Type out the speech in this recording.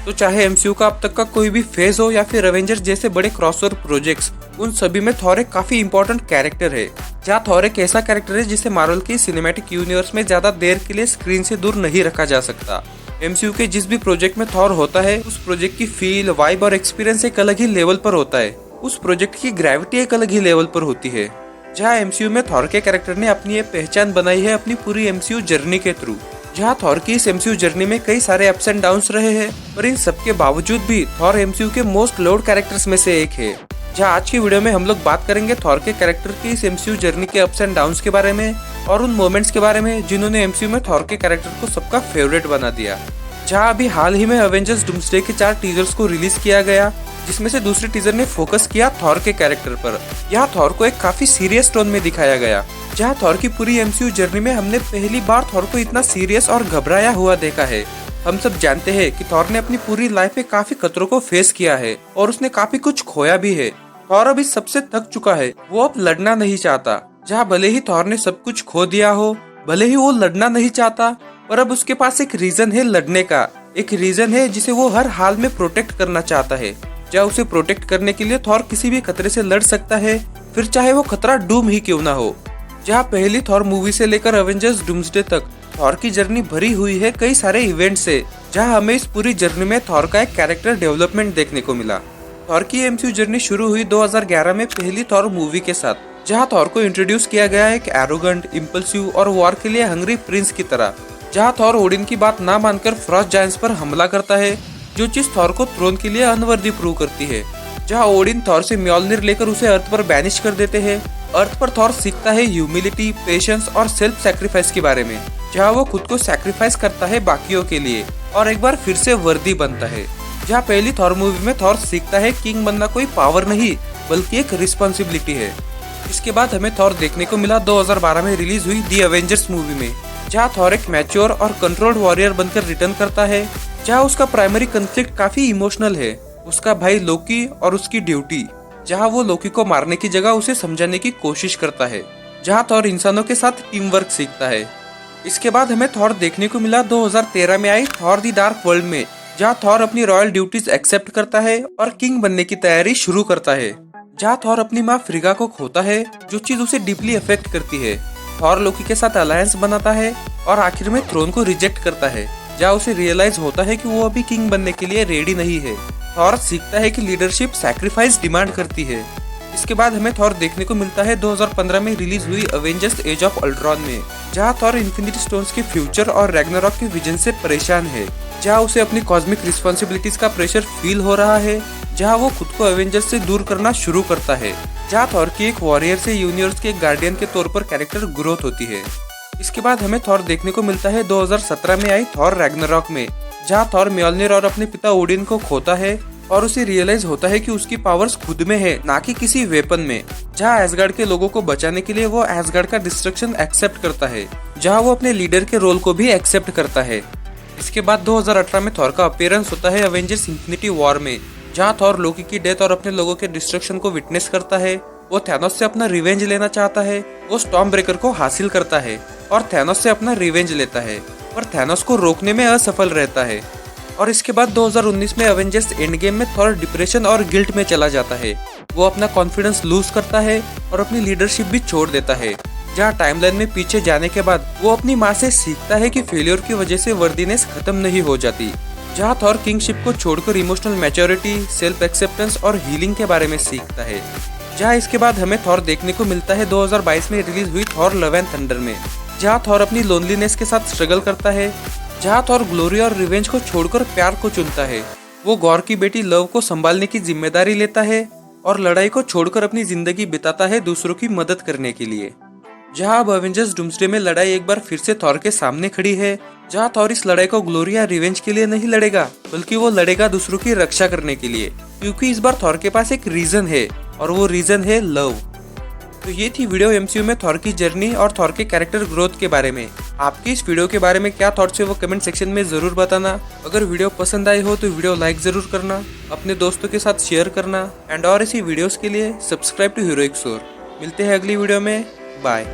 तो चाहे एमसीयू का अब तक का कोई भी फेज हो या फिर एवेंजर्स जैसे बड़े क्रॉसओवर प्रोजेक्ट्स, उन सभी में थॉर एक काफी इंपॉर्टेंट कैरेक्टर है। जहाँ थॉर एक ऐसा कैरेक्टर है जिसे मार्वल की सिनेमैटिक यूनिवर्स में ज्यादा देर के लिए स्क्रीन से दूर नहीं रखा जा सकता। एमसीयू के जिस भी प्रोजेक्ट में थॉर होता है, उस प्रोजेक्ट की फील, वाइब और एक्सपीरियंस एक अलग ही लेवल पर होता है। उस प्रोजेक्ट की ग्रेविटी एक अलग ही लेवल पर होती है। जहाँ एमसीयू में थॉर के कैरेक्टर ने अपनी एक पहचान बनाई है अपनी पूरी एमसीयू जर्नी के थ्रू। जहाँ थॉर की इस एमसीयू जर्नी में कई सारे अप्स एंड डाउन्स रहे हैं, पर इन सबके बावजूद भी थॉर एमसीयू के मोस्ट लव्ड कैरेक्टर्स में से एक है। जहाँ आज की वीडियो में हम लोग बात करेंगे थॉर के कैरेक्टर की इस एमसीयू जर्नी के अप्स एंड डाउन्स के बारे में और उन मोमेंट्स के बारे में जिन्होंने एमसीयू में थॉर के कैरेक्टर को सबका फेवरेट बना दिया। जहाँ अभी हाल ही में एवेंजर्स डूम्सडे के 4 टीजर्स को रिलीज किया गया, जिसमें से दूसरे टीजर ने फोकस किया थॉर के कैरेक्टर पर। यहाँ थॉर को एक काफी सीरियस टोन में दिखाया गया। जहाँ थॉर की पूरी एमसीयू जर्नी में हमने पहली बार थॉर को इतना सीरियस और घबराया हुआ देखा है। हम सब जानते हैं कि थॉर ने अपनी पूरी लाइफ में काफी खतरों को फेस किया है और उसने काफी कुछ खोया भी है। थॉर अभी सबसे थक चुका है, वो अब लड़ना नहीं चाहता। जहाँ भले ही थॉर ने सब कुछ खो दिया हो, भले ही वो लड़ना नहीं चाहता, पर अब उसके पास एक रीजन है लड़ने का। एक रीजन है जिसे वो हर हाल में प्रोटेक्ट करना चाहता है। जहाँ उसे प्रोटेक्ट करने के लिए थॉर किसी भी खतरे से लड़ सकता है, फिर चाहे वो खतरा डूम ही क्यों ना हो। जहाँ पहली थॉर मूवी से लेकर एवेंजर्स डूम्सडे तक थॉर की जर्नी भरी हुई है कई सारे इवेंट से, जहाँ हमें इस पूरी जर्नी में थॉर का एक कैरेक्टर डेवलपमेंट देखने को मिला। थॉर की एमसीयू जर्नी शुरू हुई 2011 में पहली थॉर मूवी के साथ, जहाँ थॉर को इंट्रोड्यूस किया गया एक एरोगेंट, इम्पल्सिव और वॉर के लिए हंग्री प्रिंस की तरह। जहाँ थॉर ओडिन की बात ना मानकर फ्रॉस्ट जायंट्स पर हमला करता है, जो चीज थॉर को थ्रोन के लिए अनवर्दी प्रूव करती है। जहाँ ओडिन थॉर से म्योल्निर लेकर उसे अर्थ पर बैनिश कर देते हैं। अर्थ पर थॉर सीखता है ह्यूमिलिटी, पेशेंस और सेल्फ सैक्रिफाइस के बारे में। जहाँ वो खुद को सैक्रिफाइस करता है बाकियों के लिए और एक बार फिर से वर्दी बनता है। जहाँ पहली थॉर मूवी में थॉर सीखता है किंग बनना कोई पावर नहीं बल्कि एक रिस्पॉन्सिबिलिटी है। इसके बाद हमें थॉर देखने को मिला 2012 में रिलीज हुई दी एवेंजर्स मूवी में, जहाँ थॉर एक मैच्योर और कंट्रोल्ड वॉरियर बनकर रिटर्न करता है। जहाँ उसका प्राइमरी कॉन्फ्लिक्ट काफी इमोशनल है, उसका भाई लोकी और उसकी ड्यूटी। जहाँ वो लोकी को मारने की जगह उसे समझाने की कोशिश करता है। जहाँ थॉर इंसानों के साथ टीम वर्क सीखता है। इसके बाद हमें थॉर देखने को मिला 2013 में आई थॉर दी डार्क वर्ल्ड में, जहाँ थॉर अपनी रॉयल ड्यूटीज एक्सेप्ट करता है और किंग बनने की तैयारी शुरू करता है। जहाँ थॉर अपनी माँ फ्रिगा को खोता है, जो चीज उसे डीपली अफेक्ट करती है। थॉर लोकी के साथ अलायंस बनाता है और आखिर में थ्रोन को रिजेक्ट करता है, जहाँ उसे रियलाइज होता है कि वो अभी किंग बनने के लिए रेडी नहीं है। थॉर सीखता है कि लीडरशिप सैक्रिफाइस डिमांड करती है। इसके बाद हमें थॉर देखने को मिलता है 2015 में रिलीज हुई एवेंजर्स एज ऑफ अल्ट्रॉन में, जहाँ थॉर इन्फिनिटी स्टोन्स के फ्यूचर और रैग्नारॉक के विजन से परेशान है। जहाँ उसे अपनी कॉस्मिक रिस्पॉन्सिबिलिटीज का प्रेशर फील हो रहा है। जहाँ वो खुद को एवेंजर्स से दूर करना शुरू करता है। जहाँ थॉर की एक वॉरियर से यूनिवर्स के गार्डियन के तौर पर कैरेक्टर ग्रोथ होती है। इसके बाद हमें थॉर देखने को मिलता है 2017 में आई थॉर रैग्नारॉक में, जहाँ थॉर म्योल्निर और अपने पिता ओडिन को खोता है और उसे रियलाइज होता है कि उसकी पावर्स खुद में है, ना कि किसी वेपन में। जहाँ एसगार्ड के लोगों को बचाने के लिए वो एसगार्ड का डिस्ट्रक्शन एक्सेप्ट करता है, जहाँ वो अपने लीडर के रोल को भी एक्सेप्ट करता है। इसके बाद 2018 में थॉर का अपीयरेंस होता है एवेंजर्स इन्फिनिटी वॉर में, जहाँ थॉर लोकी की डेथ और अपने लोगों के डिस्ट्रक्शन को विटनेस करता है। वो थैनोस से अपना रिवेंज लेना चाहता है। वो स्टॉर्म ब्रेकर को हासिल करता है और थैनोस से अपना रिवेंज लेता है, पर थैनोस को रोकने में असफल रहता है। और इसके बाद 2019 में एवेंजर्स एंड गेम में थॉर डिप्रेशन और गिल्ट में चला जाता है। वो अपना कॉन्फिडेंस लूज करता है और अपनी लीडरशिप भी छोड़ देता है। जहाँ टाइमलाइन में पीछे जाने के बाद वो अपनी माँ से सीखता है कि फेलियर की वजह से वर्दीनेस खत्म नहीं हो जाती। जहाँ थॉर किंगशिप को छोड़कर इमोशनल मैच्योरिटी, सेल्फ एक्सेप्टेंस और हीलिंग के बारे में सीखता है। जहाँ इसके बाद हमें थॉर देखने को मिलता है 2022 में रिलीज हुई थॉर लव एंड थंडर में, जहाँ थॉर अपनी लोनलीनेस के साथ स्ट्रगल करता है। जहाँ थॉर ग्लोरी और रिवेंज को छोड़कर प्यार को चुनता है। वो गॉर की बेटी लव को संभालने की जिम्मेदारी लेता है और लड़ाई को छोड़कर अपनी जिंदगी बिताता है दूसरों की मदद करने के लिए। जहाँ अब एवेंजर्स डूम्सडे में लड़ाई एक बार फिर से थॉर के सामने खड़ी है। जहाँ थॉर इस लड़ाई को ग्लोरी या रिवेंज के लिए नहीं लड़ेगा, बल्कि वो लड़ेगा दूसरों की रक्षा करने के लिए, क्योंकि इस बार थॉर के पास एक रीजन है और वो रीजन है लव। तो ये थी वीडियो एमसीयू में थॉर की जर्नी और थॉर के कैरेक्टर ग्रोथ के बारे में। आपकी इस वीडियो के बारे में क्या थॉट्स है वो कमेंट सेक्शन में जरूर बताना। अगर वीडियो पसंद आई हो तो वीडियो लाइक जरूर करना, अपने दोस्तों के साथ शेयर करना एंड और ऐसी वीडियोस के लिए सब्सक्राइब टू हीरोइक शोर। मिलते हैं अगली वीडियो में, बाय।